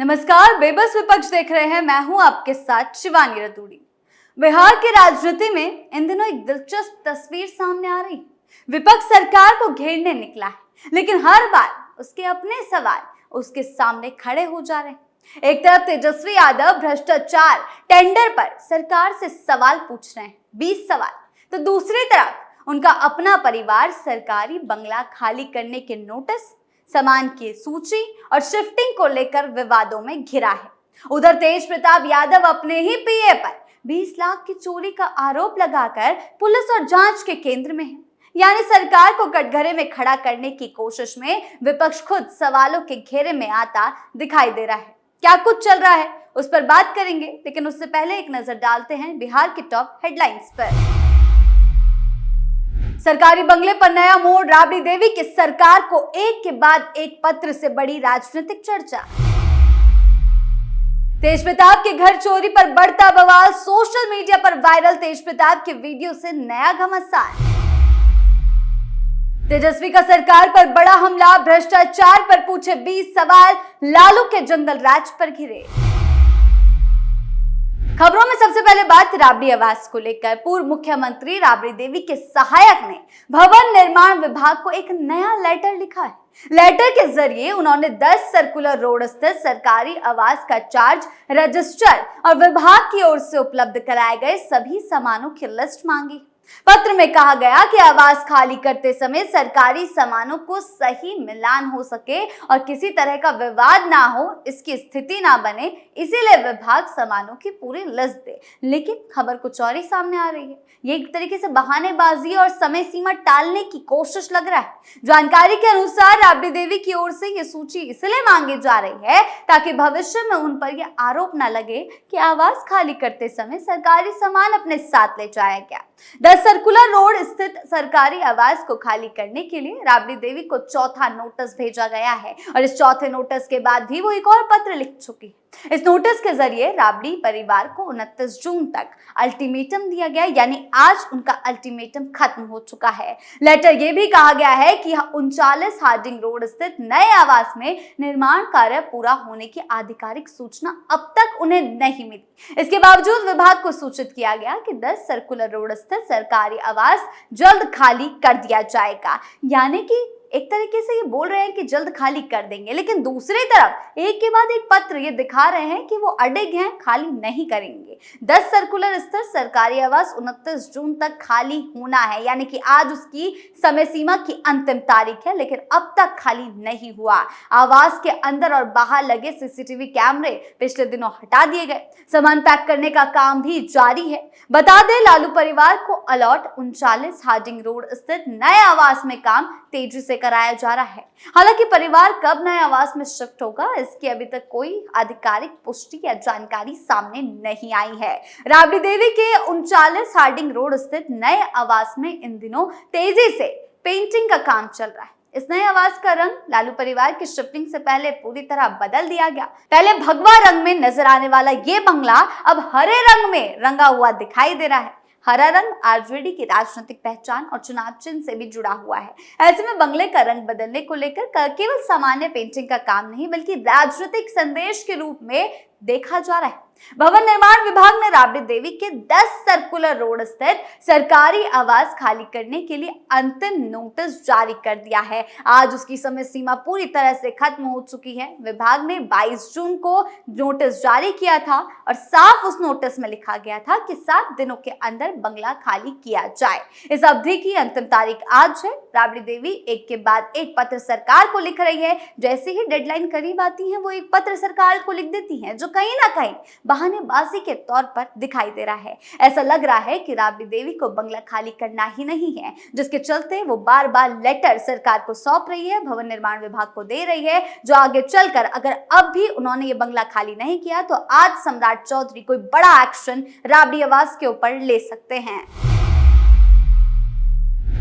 नमस्कार, बेबस विपक्ष देख रहे हैं। मैं हूं आपके साथ शिवानी रतूड़ी। बिहार की राजनीति में इन दिनों एक दिलचस्प तस्वीर सामने आ रही। विपक्ष सरकार को घेरने निकला है, लेकिन हर बार उसके अपने सवाल उसके सामने खड़े हो जा रहे हैं। एक तरफ तेजस्वी यादव भ्रष्टाचार टेंडर पर सरकार से सवाल पूछ रहे हैं, 20 सवाल, तो दूसरी तरफ उनका अपना परिवार सरकारी बंगला खाली करने के नोटिस, सामान की सूची और शिफ्टिंग को लेकर विवादों में घिरा है। उधर तेज प्रताप यादव अपने ही पीए पर 20 लाख की चोरी का आरोप लगाकर पुलिस और जांच के केंद्र में है। यानी सरकार को कटघरे में खड़ा करने की कोशिश में विपक्ष खुद सवालों के घेरे में आता दिखाई दे रहा है। क्या कुछ चल रहा है, उस पर बात करेंगे, लेकिन उससे पहले एक नजर डालते हैं बिहार की टॉप हेडलाइंस पर। सरकारी बंगले पर नया मोड़, राबड़ी देवी की सरकार को एक के बाद एक पत्र से बड़ी राजनीतिक चर्चा। तेज प्रताप के घर चोरी पर बढ़ता बवाल, सोशल मीडिया पर वायरल तेज प्रताप के वीडियो से नया घमासान। तेजस्वी का सरकार पर बड़ा हमला, भ्रष्टाचार पर पूछे 20 सवाल, लालू के जंगल राज पर घिरे। खबरों में सबसे पहले बात राबड़ी आवास को लेकर। पूर्व मुख्यमंत्री राबड़ी देवी के सहायक ने भवन निर्माण विभाग को एक नया लेटर लिखा है। लेटर के जरिए उन्होंने 10 सर्कुलर रोड स्थित सरकारी आवास का चार्ज रजिस्टर और विभाग की ओर से उपलब्ध कराए गए सभी सामानों की लिस्ट मांगी। पत्र में कहा गया कि आवास खाली करते समय सरकारी सामानों को सही मिलान हो सके और किसी तरह का विवाद ना हो, इसकी स्थिति ना बने, इसीलिए विभाग सामानों की पूरी लिस्ट दे। लेकिन खबर कुछ और ही सामने आ रही है। ये एक तरीके से बहानेबाजी और समय सीमा टालने की कोशिश लग रहा है। जानकारी के अनुसार राबड़ी देवी की ओर से ये सूची इसलिए मांगी जा रही है ताकि भविष्य में उन पर यह आरोप न लगे कि आवास खाली करते समय सरकारी सामान अपने साथ ले जाया गया। 10 सर्कुलर रोड स्थित सरकारी आवास को खाली करने के लिए राबड़ी देवी को चौथा नोटिस भेजा गया है और इस चौथे नोटिस के बाद भी वो एक और पत्र लिख चुकी है। इस नोटिस के जरिए राबड़ी परिवार को 29 जून तक अल्टीमेटम दिया गया, यानी आज उनका अल्टीमेटम खत्म हो चुका है। लेटर ये भी कहा गया है कि 39 हार्डिंग रोड स्थित नए आवास में निर्माण कार्य पूरा होने की आधिकारिक सूचना अब तक उन्हें नहीं मिली। इसके बावजूद विभाग को सूचित किया गया कि 10 सर्कुलर रोड स्थित सरकारी आवास जल्द खाली कर दिया जाएगा। यानी कि एक तरीके से ये बोल रहे हैं कि जल्द खाली कर देंगे, लेकिन दूसरी तरफ एक के बाद एक पत्र ये दिखा रहे हैं कि वो अड़िग हैं, खाली नहीं करेंगे। 10 सर्कुलर स्थित सरकारी आवास 29 जून तक खाली होना है, यानी कि आज उसकी समय सीमा की अंतिम तारीख है, लेकिन अब तक खाली नहीं हुआ। आवास के अंदर और बाहर लगे सीसीटीवी कैमरे पिछले दिनों हटा दिए गए। सामान पैक करने का काम भी जारी है। बता दें, लालू परिवार को अलॉट 39 हार्डिंग रोड स्थित नए आवास में काम तेजी से कराया जा रहा है। हालांकि परिवार कब नए आवास में शिफ्ट होगा, इसकी अभी तक कोई आधिकारिक पुष्टि या जानकारी सामने नहीं आई है। राबड़ी देवी के 39 हार्डिंग रोड स्थित नए आवास में इन दिनों तेजी से पेंटिंग का काम चल रहा है। इस नए आवास का रंग लालू परिवार की शिफ्टिंग से पहले पूरी तरह बदल दिया गया। पहले भगवा रंग में नजर आने वाला ये बंगला अब हरे रंग में रंगा हुआ दिखाई दे रहा है। हरा रंग आरजेडी की राजनीतिक पहचान और चुनाव चिन्ह से भी जुड़ा हुआ है। ऐसे में बंगले का रंग बदलने को लेकर केवल सामान्य पेंटिंग का काम नहीं, बल्कि राजनीतिक संदेश के रूप में देखा जा रहा है। भवन निर्माण विभाग ने राबड़ी देवी के 10 सर्कुलर रोड स्थित सरकारी आवास खाली करने के लिए अंतिम नोटिस जारी कर दिया है। आज उसकी समय सीमा पूरी तरह से खत्म हो चुकी है। विभाग ने 22 जून को नोटिस जारी किया था और साफ उस नोटिस में लिखा गया था कि 7 दिनों के अंदर बंगला खाली किया जाए। इस अवधि की अंतिम तारीख आज है। राबड़ी देवी एक के बाद एक पत्र सरकार को लिख रही है। जैसे ही डेडलाइन करीब आती है, वो एक पत्र सरकार को लिख देती है, जो कहीं ना कहीं बहानेबाजी के तौर पर दिखाई दे रहा है। ऐसा लग रहा है कि राबड़ी देवी को बंगला खाली करना ही नहीं है, जिसके चलते वो बार बार लेटर सरकार को सौंप रही है, भवन निर्माण विभाग को दे रही है, जो आगे चलकर अगर अब भी उन्होंने ये बंगला खाली नहीं किया तो आज सम्राट चौधरी कोई बड़ा एक्शन राबड़ी आवास के ऊपर ले सकते हैं।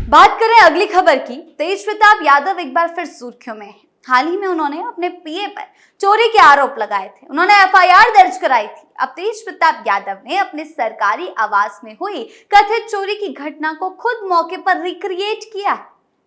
बात करें अगली खबर की। तेज प्रताप यादव एक बार फिर सुर्खियों में है। हाल ही में उन्होंने अपने पीए पर चोरी के आरोप लगाए थे। उन्होंने एफआईआर दर्ज कराई थी। अब तेज प्रताप यादव ने अपने सरकारी आवास में हुई कथित चोरी की घटना को खुद मौके पर रिक्रिएट किया।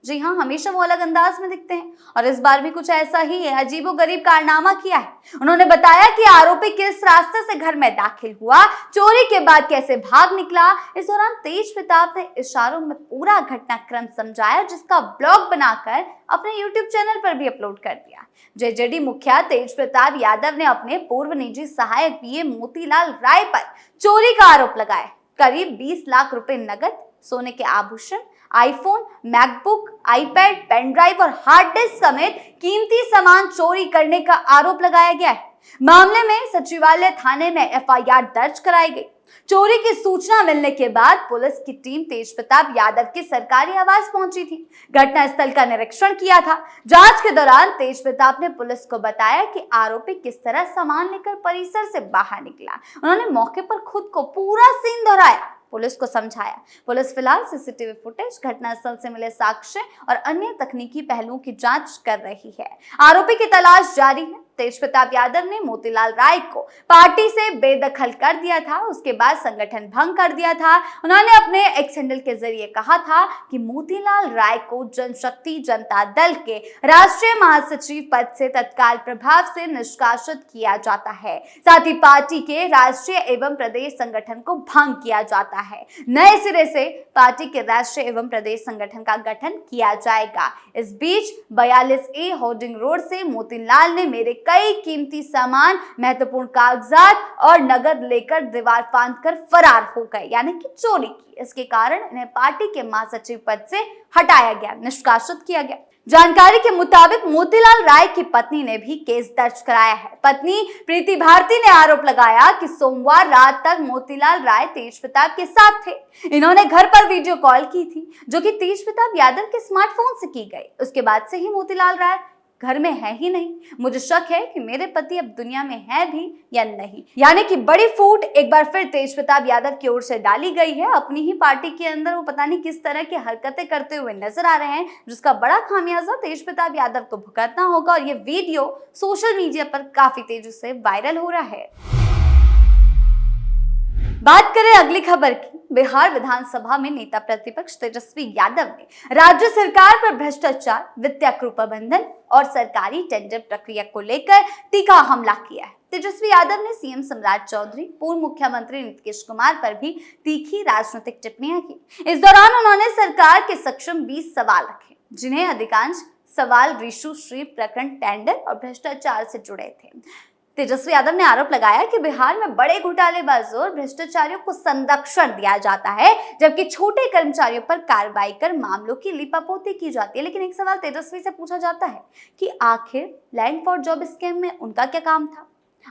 जी हाँ, हमेशा वो अलग अंदाज में दिखते हैं और इस बार भी कुछ ऐसा ही है। अजीबोगरीब कारनामा किया है। उन्होंने बताया कि आरोपी किस रास्ते से घर में दाखिल हुआ, चोरी के बाद कैसे भाग निकला। इस दौरान तेज प्रताप ने इशारों में पूरा घटनाक्रम समझाया, जिसका ब्लॉग बनाकर अपने YouTube चैनल पर भी अपलोड कर दिया। जेजेडी मुखिया तेज प्रताप यादव ने अपने पूर्व निजी सहायक पीए मोतीलाल राय पर चोरी का आरोप लगाया। करीब 20 लाख रुपए नकद, सोने के आभूषण, iPhone, MacBook, iPad, pen drive और हार्ड डिस्क समेत कीमती सामान चोरी करने का आरोप लगाया गया है। मामले में सचिवालय थाने में एफआईआर दर्ज कराई गई। चोरी की सूचना मिलने के बाद पुलिस की टीम तेज प्रताप यादव के सरकारी आवास पहुंची थी। घटनास्थल का निरीक्षण किया था। जांच के दौरान तेज प्रताप ने पुलिस को बताया कि आरोपी किस तरह सामान लेकर परिसर से बाहर निकला। उन्होंने मौके पर खुद को पूरा सीन दोहराया, पुलिस को समझाया। पुलिस फिलहाल सीसीटीवी फुटेज, घटनास्थल से मिले साक्ष्य और अन्य तकनीकी पहलुओं की जांच कर रही है। आरोपी की तलाश जारी है। तेज प्रताप यादव ने मोतीलाल राय को पार्टी से बेदखल कर दिया था, उसके बाद संगठन भंग कर दिया था। उन्होंने अपने एक्स हैंडल के जरिए कहा था कि मोतीलाल राय को जनशक्ति जनता दल के राष्ट्रीय महासचिव पद से तत्काल प्रभाव से निष्कासित किया जाता है। साथ ही पार्टी के राष्ट्रीय एवं प्रदेश संगठन को भंग किया जाता है। नए सिरे से पार्टी के राष्ट्रीय एवं प्रदेश संगठन का गठन किया जाएगा। इस बीच 42A होर्डिंग रोड से मोतीलाल ने मेरे कई कीमती सामान, महत्वपूर्ण कागजात और नगद लेकर दीवार फांदकर फरार हो गए, यानी कि चोरी की। इसके कारण इन्हें पार्टी के महासचिव पद से हटाया गया, निष्कासित किया गया। जानकारी के मुताबिक मोतीलाल राय की पत्नी ने भी केस दर्ज कराया है। पत्नी प्रीति भारती ने आरोप लगाया कि सोमवार रात तक मोतीलाल राय तेज प्रताप के साथ थे। इन्होंने घर पर वीडियो कॉल की थी, जो कि तेज प्रताप यादव के स्मार्टफोन से की गई। उसके बाद से ही मोतीलाल राय घर में है ही नहीं। मुझे शक है कि मेरे पति अब दुनिया में है भी या नहीं। यानी कि बड़ी फूट एक बार फिर तेज प्रताप यादव की ओर से डाली गई है। अपनी ही पार्टी के अंदर वो पता नहीं किस तरह की हरकतें करते हुए नजर आ रहे हैं, जिसका बड़ा खामियाजा तेज प्रताप यादव को भुगतना होगा। और ये वीडियो सोशल मीडिया पर काफी तेजी से वायरल हो रहा है। बात करें अगली खबर की। बिहार विधानसभा में नेता प्रतिपक्ष तेजस्वी यादव ने राज्य सरकार पर भ्रष्टाचार, वित्तीय कुप्रबंधन और सरकारी टेंडर प्रक्रिया को लेकर तीखा हमला किया है। तेजस्वी यादव ने सीएम सम्राट चौधरी, पूर्व मुख्यमंत्री नीतीश कुमार पर भी तीखी राजनीतिक टिप्पणियां की। इस दौरान उन्होंने सरकार के सक्षम 20 सवाल रखे, जिन्हें अधिकांश सवाल रिशु श्री प्रकरण, टेंडर और भ्रष्टाचार से जुड़े थे। तेजस्वी यादव ने आरोप लगाया कि बिहार में बड़े घोटालेबाजों और भ्रष्टाचारियों को संरक्षण दिया जाता है, जबकि छोटे कर्मचारियों पर कार्रवाई कर मामलों की लिपापोती की जाती है। लेकिन एक सवाल तेजस्वी से पूछा जाता है कि आखिर लैंड फॉर जॉब स्कीम में उनका क्या काम था?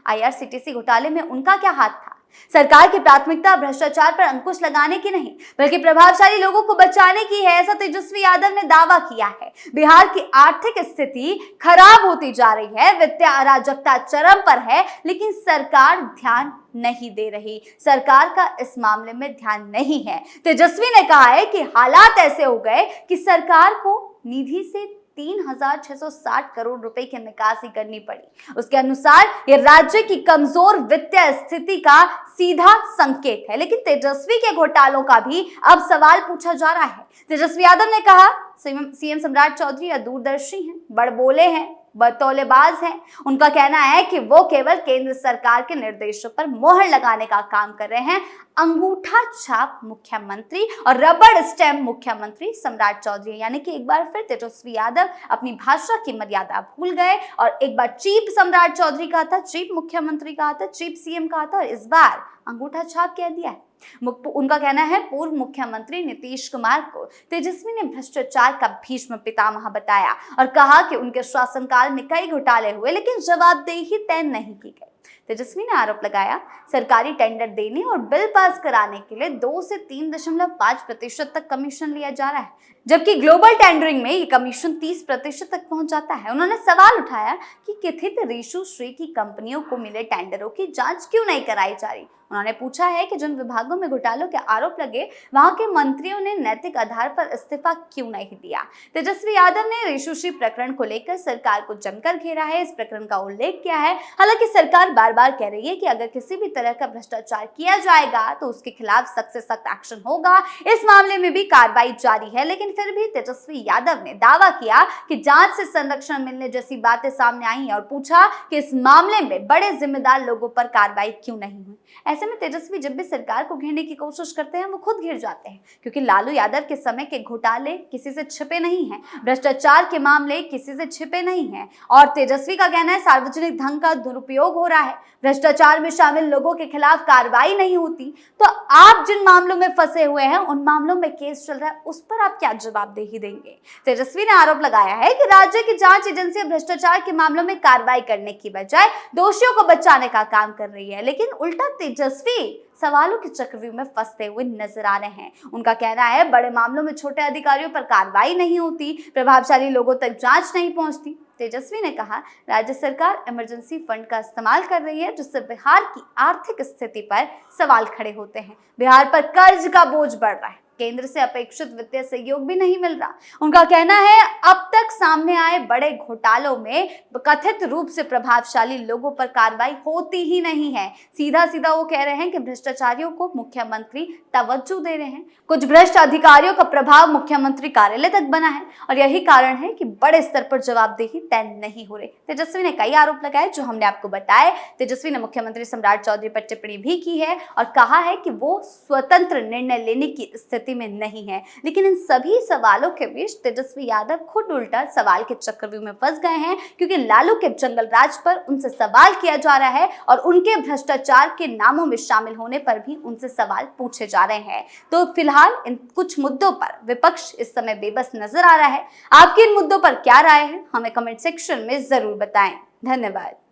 IRCTC घोटाले में उनका क्या हाथ था? सरकार की प्राथमिकता भ्रष्टाचार पर अंकुश लगाने की नहीं, बल्कि प्रभावशाली लोगों को बचाने की है, ऐसा तेजस्वी यादव ने दावा किया है। बिहार की आर्थिक स्थिति खराब होती जा रही है, वित्तीय अराजकता चरम पर है, लेकिन सरकार ध्यान नहीं दे रही। सरकार का इस मामले में ध्यान नहीं है। तेजस्वी ने कहा है कि हालात ऐसे हो गए कि सरकार को निधि से 3660 करोड़ रुपए की निकासी करनी पड़ी। उसके अनुसार ये राज्य की कमजोर वित्तीय स्थिति का सीधा संकेत है। लेकिन तेजस्वी के घोटालों का भी अब सवाल पूछा जा रहा है। तेजस्वी यादव ने कहा सीएम सम्राट चौधरी या दूरदर्शी हैं, बड़बोले हैं, बतौलेबाज हैं। उनका कहना है कि वो केवल केंद्र सरकार के निर्देशों पर मोहर लगाने का काम कर रहे हैं। अंगूठा छाप मुख्यमंत्री और रबड़ स्टैम्प मुख्यमंत्री सम्राट चौधरी, यानी कि एक बार फिर तेजस्वी यादव अपनी भाषा की मर्यादा भूल गए और एक बार चीफ सम्राट चौधरी कहा था, चीफ मुख्यमंत्री कहा था, चीफ सीएम कहा था और इस बार अंगूठा छाप कह दिया है। उनका कहना है पूर्व मुख्यमंत्री नीतीश कुमार को तेजस्वी ने भ्रष्टाचार का भीष्म पितामह बताया और कहा कि उनके शासनकाल में कई घोटाले हुए, लेकिन जवाबदेही तय नहीं की गई। तेजस्वी ने आरोप लगाया सरकारी टेंडर देने और बिल पास कराने के लिए 2 से 3.5% तक कमीशन लिया जा रहा है, जबकि ग्लोबल टेंडरिंग में ये कमीशन 30% तक पहुंच जाता है। उन्होंने सवाल उठाया कि कथित रिशु श्री की कंपनियों को मिले टेंडरों की जांच क्यों नहीं कराई जा रही। उन्होंने पूछा है कि जिन विभागों में घोटालों के आरोप लगे वहां के मंत्रियों ने नैतिक आधार पर इस्तीफा क्यों नहीं दिया। तेजस्वी यादव ने रेशुशी प्रकरण को लेकर सरकार को जमकर घेरा है, इस प्रकरण का उल्लेख किया है। हालांकि सरकार बार बार कह रही है कि अगर किसी भी तरह का भ्रष्टाचार किया जाएगा तो उसके खिलाफ सख्त से सख्त एक्शन होगा। इस मामले में भी कार्रवाई जारी है, लेकिन फिर भी तेजस्वी यादव ने दावा किया कि जांच से संरक्षण मिलने जैसी बातें सामने आई और पूछा कि इस मामले में बड़े जिम्मेदार लोगों पर कार्रवाई क्यों नहीं हुई। ऐसे में तेजस्वी जब भी सरकार को घेरने की कोशिश करते हैं वो खुद घिर जाते हैं, क्योंकि लालू यादव के समय के घोटाले किसी से छिपे नहीं हैं, भ्रष्टाचार के मामले किसी से छिपे नहीं हैं। और तेजस्वी का कहना है सार्वजनिक धन का दुरुपयोग हो रहा है, भ्रष्टाचार में शामिल लोगों के खिलाफ कार्रवाई नहीं होती। तो आप जिन मामलों में फंसे हुए हैं, उन मामलों में केस चल रहा है, उस पर आप क्या जवाबदेही देंगे। तेजस्वी ने आरोप लगाया है कि राज्य की जांच एजेंसी भ्रष्टाचार के मामलों में कार्रवाई करने की बजाय दोषियों को बचाने का काम कर रही है, लेकिन उल्टा तेजस्वी सवालों के चक्रव्यूह में फंसते हुए नजर आ रहे हैं। उनका कहना है बड़े मामलों में छोटे अधिकारियों पर कार्रवाई नहीं होती, प्रभावशाली लोगों तक जांच नहीं पहुंचती। तेजस्वी ने कहा राज्य सरकार इमरजेंसी फंड का इस्तेमाल कर रही है, जिससे बिहार की आर्थिक स्थिति पर सवाल खड़े होते हैं। बिहार पर कर्ज का बोझ बढ़ रहा है, केंद्र से अपेक्षित वित्तीय सहयोग भी नहीं मिल रहा। उनका कहना है अब तक सामने आए बड़े घोटालों में कथित रूप से प्रभावशाली लोगों पर कार्रवाई होती ही नहीं है। सीधा सीधा वो कह रहे हैं कि भ्रष्टाचारियों को मुख्यमंत्री तवज्जो दे रहे हैं। कुछ भ्रष्ट अधिकारियों का प्रभाव मुख्यमंत्री कार्यालय तक बना है और यही कारण है कि बड़े स्तर पर जवाबदेही तय नहीं हो रही। तेजस्वी ने कई आरोप लगाए जो हमने आपको बताए। तेजस्वी ने मुख्यमंत्री सम्राट चौधरी पर टिप्पणी भी की है और कहा है कि वो स्वतंत्र निर्णय लेने की स्थिति में नहीं है। लेकिन इन सभी सवालों के बीच तेजस्वी यादव खुद उल्टा सवाल के चक्रव्यूह में फंस गए हैं, क्योंकि लालू के जंगल राज पर उनसे सवाल किया जा रहा है और उनके भ्रष्टाचार के नामों में शामिल होने पर भी उनसे सवाल पूछे जा रहे हैं। तो फिलहाल इन कुछ मुद्दों पर विपक्ष इस समय बेबस नजर आ रहा है। आपकी इन मुद्दों पर क्या राय है, हमें कमेंट सेक्शन में जरूर बताएं। धन्यवाद।